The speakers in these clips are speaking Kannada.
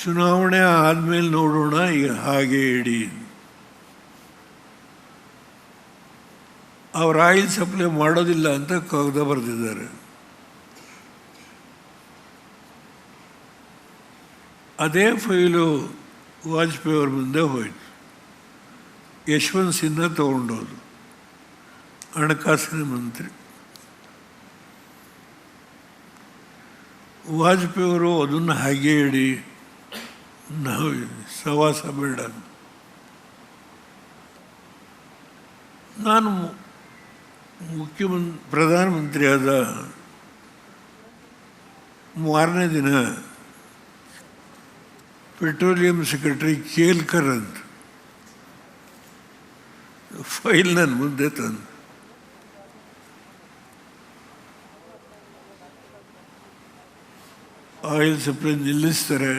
ಚುನಾವಣೆ ಆದಮೇಲೆ ನೋಡೋಣ, ಈಗ ಹಾಗೆ ಇಡಿ. ಅವ್ರು ಆಯಿಲ್ ಸಪ್ಲೈ ಮಾಡೋದಿಲ್ಲ ಅಂತ ಕಾಗದ ಬರೆದಿದ್ದಾರೆ. ಅದೇ ಫೈಲು ವಾಜಪೇಯಿ ಅವ್ರ ಮುಂದೆ ಹೋಯಿತು. ಯಶವಂತ್ ಸಿನ್ಹಾ ತಗೊಂಡೋದು, ಹಣಕಾಸಿನ ಮಂತ್ರಿ. ವಾಜಪೇಯಿ ಅವರು ಅದನ್ನು ಹಾಗೆ ಇಡಿ, ನಾವು ಸವಾಸ ಬೇಡ. ನಾನು ಪ್ರಧಾನಮಂತ್ರಿ ಆದ ಮಾರನೇ ದಿನ ಪೆಟ್ರೋಲಿಯಂ ಸೆಕ್ರೆಟರಿ ಕೇಲ್ಕರ್ ಅಂತ ಫೈಲ್ ನನ್ನ ಮುಂದೆ ತಂದು, ಆಯಿಲ್ ಸಪ್ಲೈ ನಿಲ್ಲಿಸ್ತಾರೆ,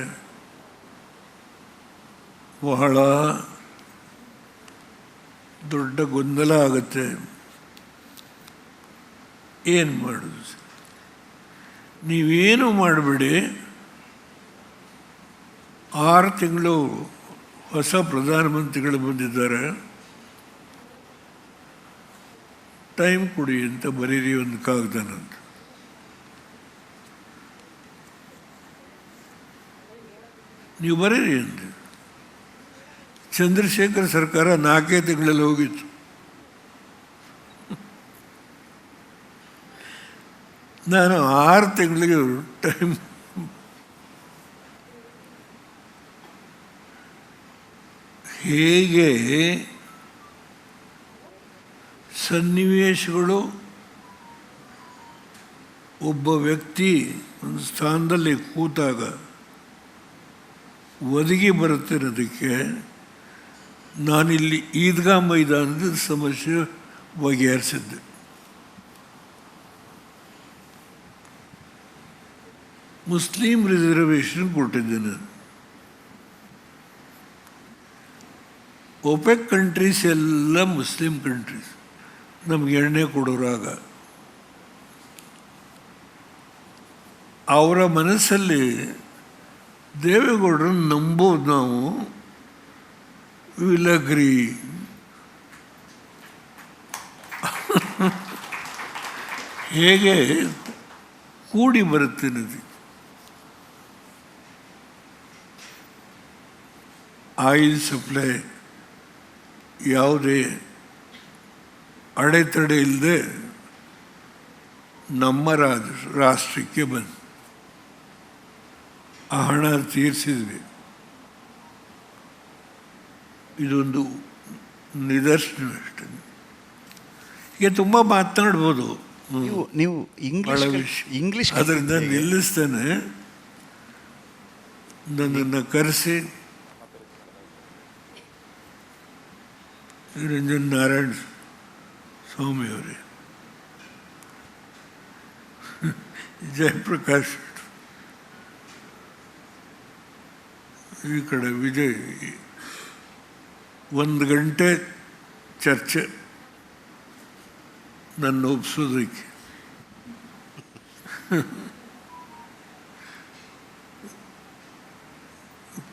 ಬಹಳ ದೊಡ್ಡ ಗೊಂದಲ ಆಗುತ್ತೆ, ಏನು ಮಾಡೋದು? ನೀವೇನು ಮಾಡಬೇಡಿ, 6 ತಿಂಗಳು ಹೊಸ ಪ್ರಧಾನಮಂತ್ರಿಗಳು ಬಂದಿದ್ದಾರೆ, ಟೈಮ್ ಕೊಡಿ ಅಂತ ಬರೀರಿ ಒಂದು ಕಾಗದನಂತ. ನೀವು ಬರೀರಿ ಅಂತ. ಚಂದ್ರಶೇಖರ್ ಸರ್ಕಾರ 4 ತಿಂಗಳಲ್ಲಿ ಹೋಗಿತ್ತು. ನಾನು 6 ತಿಂಗಳಿಗೆ ಟೈಮ್. ಹೇಗೆ ಸನ್ನಿವೇಶಗಳು ಒಬ್ಬ ವ್ಯಕ್ತಿ ಒಂದು ಸ್ಥಾನದಲ್ಲಿ ಕೂತಾಗ ಒದಗಿ ಬರುತ್ತೆ ಅನ್ನೋದಕ್ಕೆ ನಾನಿಲ್ಲಿ ಈದ್ಗಾ ಮೈದಾನದ ಸಮಸ್ಯೆ ಬಗೆಹರಿಸಿದ್ದೆ. ಮುಸ್ಲಿಂ ರಿಸರ್ವೇಷನ್ ಕೊಟ್ಟಿದ್ದೆ ನಾನು. ಒಪೆಕ್ ಕಂಟ್ರೀಸ್ ಎಲ್ಲ ಮುಸ್ಲಿಂ ಕಂಟ್ರೀಸ್ ನಮ್ಗೆ ಎಣ್ಣೆ ಕೊಡೋರಾಗ ಅವರ ಮನಸ್ಸಲ್ಲಿ ದೇವೇಗೌಡರನ್ನು ನಂಬೋದು ನಾವು. Will agree. ಹೇಗೆ ಕೂಡಿ ಬರುತ್ತೆ ನದಿ. ಆಯಿಲ್ ಸಪ್ಲೈ ಯಾವುದೇ ಅಡೆತಡೆ ಇಲ್ಲದೆ ನಮ್ಮ ರಾಷ್ಟ್ರಕ್ಕೆ ಬಂದು ಆ ಹಣ ತೀರಿಸಿದ್ವಿ. ಇದೊಂದು ನಿದರ್ಶನ ಅಷ್ಟೇ. ಈಗ ತುಂಬ ಮಾತನಾಡ್ಬೋದು, ನೀವು ಇಂಗ್ಲಿಷ್ ಅದರಿಂದ ನಿಲ್ಲಿಸ್ತೇನೆ. ನನ್ನನ್ನು ಕರೆಸಿ ನಿರಂಜನ್ ನಾರಾಯಣ ಸ್ವಾಮಿ ಅವರೇ, ಜಯಪ್ರಕಾಶ್ ಈ ಕಡೆ ವಿಜಯ್, 1 ಗಂಟೆ ಚರ್ಚೆ ನನ್ನ ಒಪ್ಸೋದಕ್ಕೆ.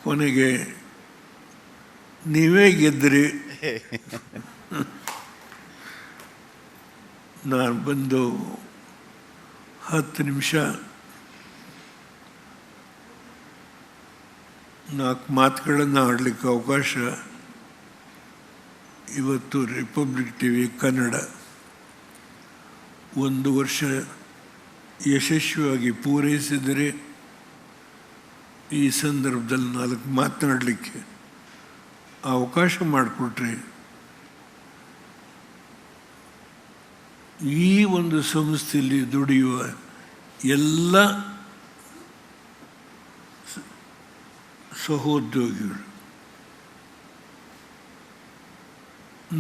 ಕೊನೆಗೆ ನೀವೇ ಗೆದ್ದಿರಿ. ನಾನು ಬಂದು 10 ನಿಮಿಷ 4 ಮಾತುಗಳನ್ನು ಆಡಲಿಕ್ಕೆ ಅವಕಾಶ. ಇವತ್ತು ರಿಪಬ್ಲಿಕ್ ಟಿವಿ ಕನ್ನಡ 1 ವರ್ಷ ಯಶಸ್ವಿಯಾಗಿ ಪೂರೈಸಿದರೆ ಈ ಸಂದರ್ಭದಲ್ಲಿ 4 ಮಾತನಾಡಲಿಕ್ಕೆ ಅವಕಾಶ ಮಾಡಿಕೊಟ್ರೆ ಈ ಒಂದು ಸಂಸ್ಥೆಯಲ್ಲಿ ದುಡಿಯುವ ಎಲ್ಲ ಸಹೋದ್ಯೋಗಿಗಳು,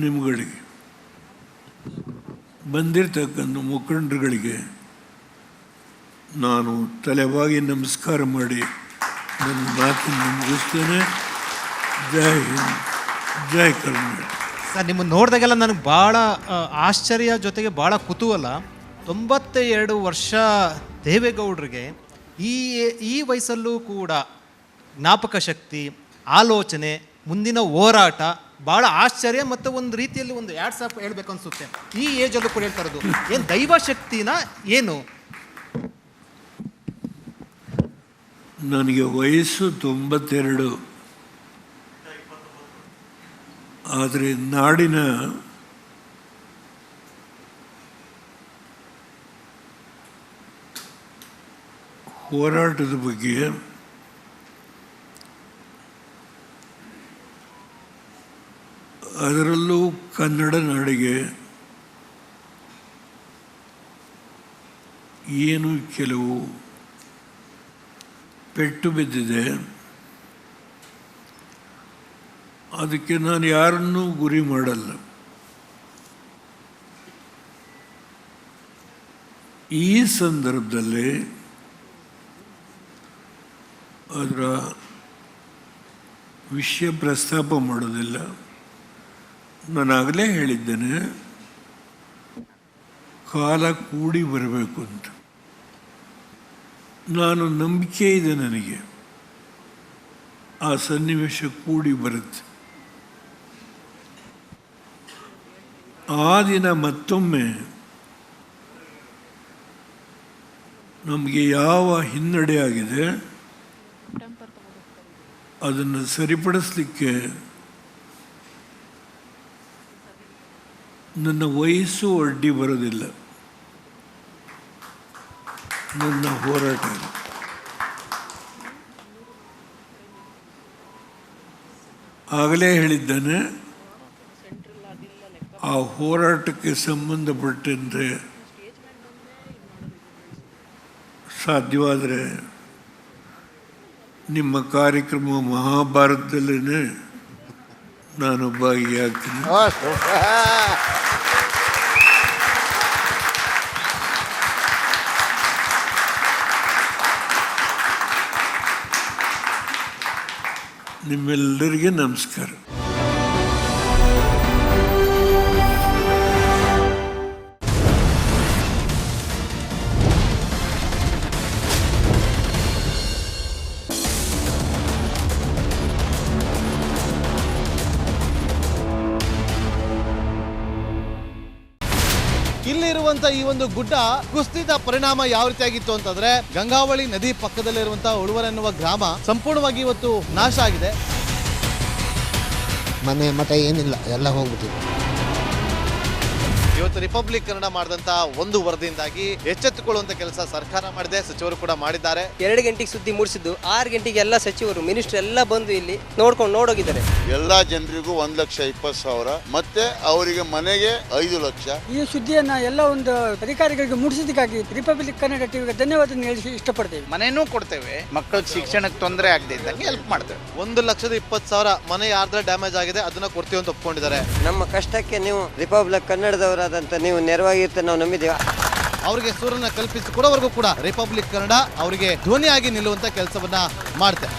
ನಿಮ್ಗಳಿಗೆ ಬಂದಿರತಕ್ಕಂಥ ಮುಖಂಡರುಗಳಿಗೆ ನಾನು ತಲೆಬಾಗಿ ನಮಸ್ಕಾರ ಮಾಡಿ ನನ್ನ ಮಾತನ್ನು ಮುಗಿಸ್ತೇನೆ. ಜೈ ಹಿಂದ್, ಜೈ ಕರ್ನಾಟಕ. ಸರ್, ನಿಮ್ಮನ್ನು ನೋಡಿದಾಗೆಲ್ಲ ನನಗೆ ಭಾಳ ಆಶ್ಚರ್ಯ ಜೊತೆಗೆ ಭಾಳ ಕುತೂಹಲ. 92 ವರ್ಷ ದೇವೇಗೌಡರಿಗೆ ಈ ವಯಸ್ಸಲ್ಲೂ ಕೂಡ ಜ್ಞಾಪಕ ಶಕ್ತಿ, ಆಲೋಚನೆ, ಮುಂದಿನ ಹೋರಾಟ ಭಾಳ ಆಶ್ಚರ್ಯ ಮತ್ತು ಒಂದು ರೀತಿಯಲ್ಲಿ ಒಂದು ಆ್ಯಡ್ಸ್ ಆಫ್ ಹೇಳ್ಬೇಕು ಅನಿಸುತ್ತೆ. ಈ ಏಜಲ್ಲೂ ಕೂಡ ಹೇಳ್ತಾ ಇರೋದು ಏನು ದೈವ ಶಕ್ತಿನ ಏನು? ನನಗೆ ವಯಸ್ಸು 92, ಆದರೆ ನಾಡಿನ ಹೋರಾಟದ ಬಗ್ಗೆ ಅದರಲ್ಲೂ ಕನ್ನಡ ನಾಡಿಗೆ ಏನು ಕೆಲವು ಪೆಟ್ಟು ಬಿದ್ದಿದೆ, ಅದಕ್ಕೆ ನಾನು ಯಾರನ್ನೂ ಗುರಿ ಮಾಡಲ್ಲ. ಈ ಸಂದರ್ಭದಲ್ಲಿ ಅದರ ವಿಷಯ ಪ್ರಸ್ತಾಪ ಮಾಡೋದಿಲ್ಲ. ನಾನಾಗಲೇ ಹೇಳಿದ್ದೇನೆ, ಕಾಲ ಕೂಡಿ ಬರಬೇಕು ಅಂತ. ನಾನು ನಂಬಿಕೆ ಇದೆ ನನಗೆ ಆ ಸನ್ನಿವೇಶ ಕೂಡಿ ಬರುತ್ತೆ. ಆ ದಿನ ಮತ್ತೊಮ್ಮೆ ನಮಗೆ ಯಾವ ಹಿನ್ನಡೆ ಆಗಿದೆ ಅದನ್ನು ಸರಿಪಡಿಸಲಿಕ್ಕೆ ನನ್ನ ವಯಸ್ಸು ಅಡ್ಡಿ ಬರೋದಿಲ್ಲ. ನನ್ನ ಹೋರಾಟ ಆಗಲೇ ಹೇಳಿದ್ದಾನೆ, ಆ ಹೋರಾಟಕ್ಕೆ ಸಂಬಂಧಪಟ್ಟಂತೆ ಸಾಧ್ಯವಾದರೆ ನಿಮ್ಮ ಕಾರ್ಯಕ್ರಮ ಮಹಾಭಾರತದಲ್ಲೇ ನಾನು ಭಾಗಿಯಾಗ್ತೀನಿ. ನಿಮ್ಮೆಲ್ಲರಿಗೆ ನಮಸ್ಕಾರ. ಇಲ್ಲಿರುವಂತ ಈ ಒಂದು ಗುಡ್ಡ ಕುಸಿದ ಪರಿಣಾಮ ಯಾವ ರೀತಿಯಾಗಿತ್ತು ಅಂತಂದ್ರೆ, ಗಂಗಾವಳಿ ನದಿ ಪಕ್ಕದಲ್ಲಿರುವಂತಹ ಉಳುವರ್ ಎನ್ನುವ ಗ್ರಾಮ ಸಂಪೂರ್ಣವಾಗಿ ಇವತ್ತು ನಾಶ ಆಗಿದೆ. ಮನೆ ಮಠ ಏನಿಲ್ಲ, ಎಲ್ಲ ಹೋಗ್ಬಿಟ್ಟಿದೆ. ಇವತ್ತು ರಿಪಬ್ಲಿಕ್ ಕನ್ನಡ ಮಾಡಿದಂತ ಒಂದು ವರದಿಯಿಂದಾಗಿ ಎಚ್ಚೆತ್ತುಕೊಳ್ಳುವಂತ ಕೆಲಸ ಸರ್ಕಾರ ಮಾಡಿದೆ, ಸಚಿವರು ಕೂಡ ಮಾಡಿದ್ದಾರೆ. 2 ಗಂಟೆಗೆ ಸುದ್ದಿ ಮೂಡಿಸಿದ್ದು 6 ಗಂಟೆಗೆ ಎಲ್ಲ ಸಚಿವರು ಮಿನಿಸ್ಟರ್ ಎಲ್ಲ ಬಂದು ಇಲ್ಲಿ ನೋಡೋಗಿದ್ದಾರೆ. ಎಲ್ಲಾ ಜನರಿಗೂ 1,20,000 ಮತ್ತೆ ಅವರಿಗೆ ಮನೆಗೆ 5 ಲಕ್ಷ. ಈ ಸುದ್ದಿಯನ್ನ ಎಲ್ಲ ಒಂದು ಅಧಿಕಾರಿಗಳಿಗೆ ಮೂಡಿಸಿದ್ದಕ್ಕಾಗಿ ರಿಪಬ್ಲಿಕ್ ಕನ್ನಡ ಟಿವಿಗೆ ಧನ್ಯವಾದ ಹೇಳಿ ಇಷ್ಟಪಡ್ತೇವೆ. ಮನೆನೂ ಕೊಡ್ತೇವೆ, ಮಕ್ಕಳಿಗೆ ಶಿಕ್ಷಣಕ್ಕೆ ತೊಂದರೆ ಆಗದೆ ಇದ್ದಂಗೆ ಹೆಲ್ಪ್ ಮಾಡ್ತೇವೆ. 1,20,000 ಮನೆ ಯಾರ್ದ್ರ ಡ್ಯಾಮೇಜ್ ಆಗಿದೆ ಅದನ್ನ ಕೊಡ್ತೀವಿ ಅಂತ ಒಪ್ಕೊಂಡಿದ್ದಾರೆ. ನಮ್ಮ ಕಷ್ಟಕ್ಕೆ ನೀವು ರಿಪಬ್ಲಿಕ್ ಕನ್ನಡದವರಾದಂತ ನೀವು ನೆರವಾಗಿರ್ತ ನಾವು ನಂಬಿದ್ದೇವೆ. ಅವರಿಗೆ ಸೂರನ್ನ ಕಲ್ಪಿಸಿ ಕೊಡೋವರೆಗೂ ಕೂಡ ರಿಪಬ್ಲಿಕ್ ಕನ್ನಡ ಅವರಿಗೆ ಧ್ವನಿಯಾಗಿ ನಿಲ್ಲುವಂತ ಕೆಲಸವನ್ನ ಮಾಡ್ತೇವೆ.